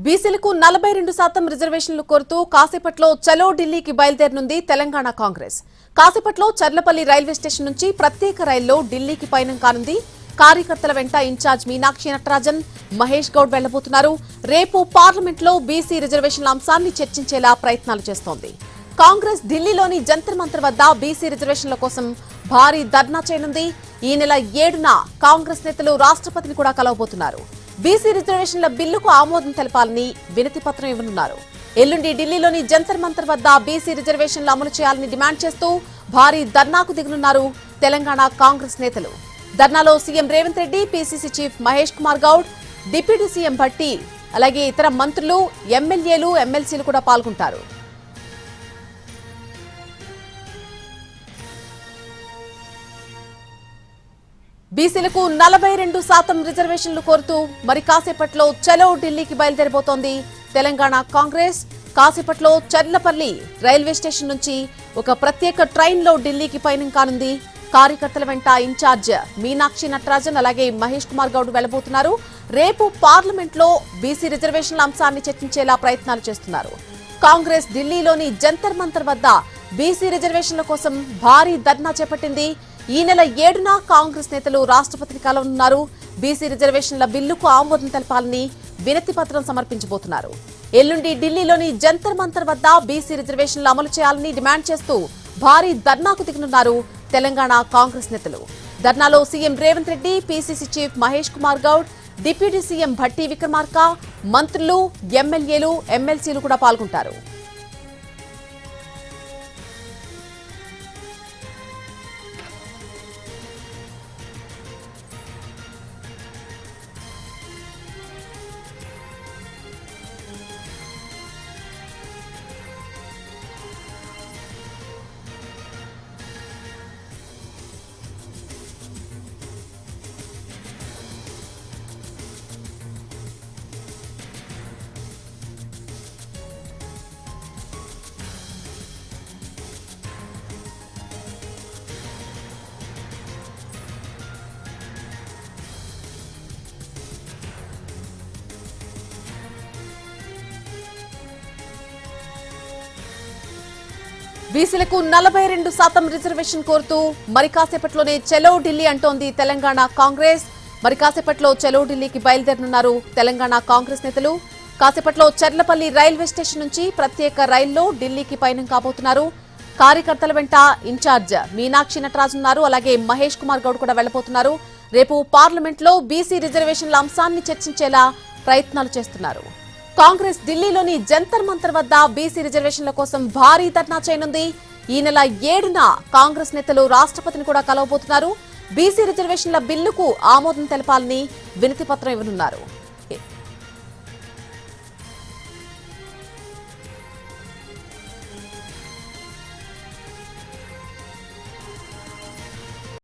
బీసీలకు 42% రిజర్వేషన్లు కోరుతూ కాసేపట్లో చలో ఢిల్లీకి బయలుదేరనుంది తెలంగాణ కాంగ్రెస్. కాసేపట్లో చర్లపల్లి రైల్వే స్టేషన్ నుంచి ప్రత్యేక రైల్లో ఢిల్లీకి పయనం కానుంది. కార్యకర్తల వెంట ఇన్ఛార్జ్ మీనాక్షి నటరాజన్, మహేష్ గౌడ్ వెళ్లబోతున్నారు. రేపు పార్లమెంట్లో బీసీ రిజర్వేషన్ల అంశాన్ని చర్చించేలా ప్రయత్నాలు చేస్తోంది. కాంగ్రెస్ ఢిల్లీలోని జంతర్ మంతర్ వద్ద బీసీ రిజర్వేషన్ల కోసం భారీ ధర్నా చేయనుంది. ఈ నెల 7న కాంగ్రెస్ నేతలు రాష్ట్రపతిని కూడా కలవబోతున్నారు. బీసీ రిజర్వేషన్ల బిల్లుకు ఆమోదం తెలపాలని వినతి పత్రం ఇవ్వనున్నారు. ఎల్లుండి ఢిల్లీలోని జంతర్ మంతర్ వద్ద బీసీ రిజర్వేషన్లు అమలు చేయాలని డిమాండ్ చేస్తూ భారీ ధర్నాకు దిగనున్నారు తెలంగాణ కాంగ్రెస్ నేతలు. ధర్నాలో CM Revanth Reddy, PCC chief Mahesh Kumar Goud, deputy CM Bhatti, అలాగే ఇతర మంత్రులు, ఎమ్మెల్యేలు, ఎమ్మెల్సీలు కూడా పాల్గొంటారు. బీసీలకు 42% రిజర్వేషన్లు కోరుతూ మరి కాసేపట్లో చలో ఢిల్లీకి బయలుదేరబోతోంది తెలంగాణ కాంగ్రెస్. కాసేపట్లో చర్లపల్లి రైల్వే స్టేషన్ నుంచి ఒక ప్రత్యేక ట్రైన్లో ఢిల్లీకి పయనం కానుంది. కార్యకర్తల వెంట ఇన్ఛార్జ్ మీనాక్షి నటరాజన్, అలాగే మహేష్ కుమార్ గౌడ్ వెళ్లబోతున్నారు. రేపు పార్లమెంట్లో బీసీ రిజర్వేషన్ల అంశాన్ని చర్చించేలా ప్రయత్నాలు చేస్తున్నారు. కాంగ్రెస్ ఢిల్లీలోని జంతర్ మంతర్ వద్ద బీసీ రిజర్వేషన్ల కోసం భారీ ధర్నా చేపట్టింది. ఈ నెల 7న కాంగ్రెస్ నేతలు రాష్ట్రపతిని కలవనున్నారు. బీసీ రిజర్వేషన్ల బిల్లుకు ఆమోదం తెలపాలని వినతి పత్రం సమర్పించబోతున్నారు. ఎల్లుండి ఢిల్లీలోని జంతర్ మంతర్ వద్ద బీసీ రిజర్వేషన్లు అమలు చేయాలని డిమాండ్ చేస్తూ భారీ ధర్నాకు దిగనున్నారు తెలంగాణ కాంగ్రెస్ నేతలు. ధర్నాలో CM Revanth Reddy, PCC chief Mahesh Kumar Goud, deputy CM Bhatti Vikramarka, మంత్రులు, ఎమ్మెల్యేలు, ఎమ్మెల్సీలు కూడా పాల్గొంటారు. బీసీలకు 42% రిజర్వేషన్ కోరుతూ మరి కాసేపట్లోనే చలో ఢిల్లీ అంటోంది తెలంగాణ కాంగ్రెస్. మరి కాసేపట్లో చలో ఢిల్లీకి బయలుదేరనున్నారు తెలంగాణ కాంగ్రెస్ నేతలు. కాసేపట్లో చర్లపల్లి రైల్వే స్టేషన్ నుంచి ప్రత్యేక రైల్లో ఢిల్లీకి పయనం కాబోతున్నారు. కార్యకర్తల వెంట ఇన్ఛార్జ్ మీనాక్షి నటరాజన్ ఉన్నారు, అలాగే మహేష్ కుమార్ గౌడ్ కూడా వెళ్లబోతున్నారు. రేపు పార్లమెంట్లో బీసీ రిజర్వేషన్ల అంశాన్ని చర్చించేలా ప్రయత్నాలు చేస్తున్నారు. కాంగ్రెస్ ఢిల్లీలోని జంతర్ మంతర్ వద్ద బీసీ రిజర్వేషన్ల కోసం భారీ ధర్నా చేయనుంది. ఈ నెల 7న కాంగ్రెస్ నేతలు రాష్ట్రపతిని కూడా కలవబోతున్నారు. బీసీ రిజర్వేషన్ల బిల్లుకు ఆమోదం తెలపాలని వినతి పత్రం ఇవ్వనున్నారు.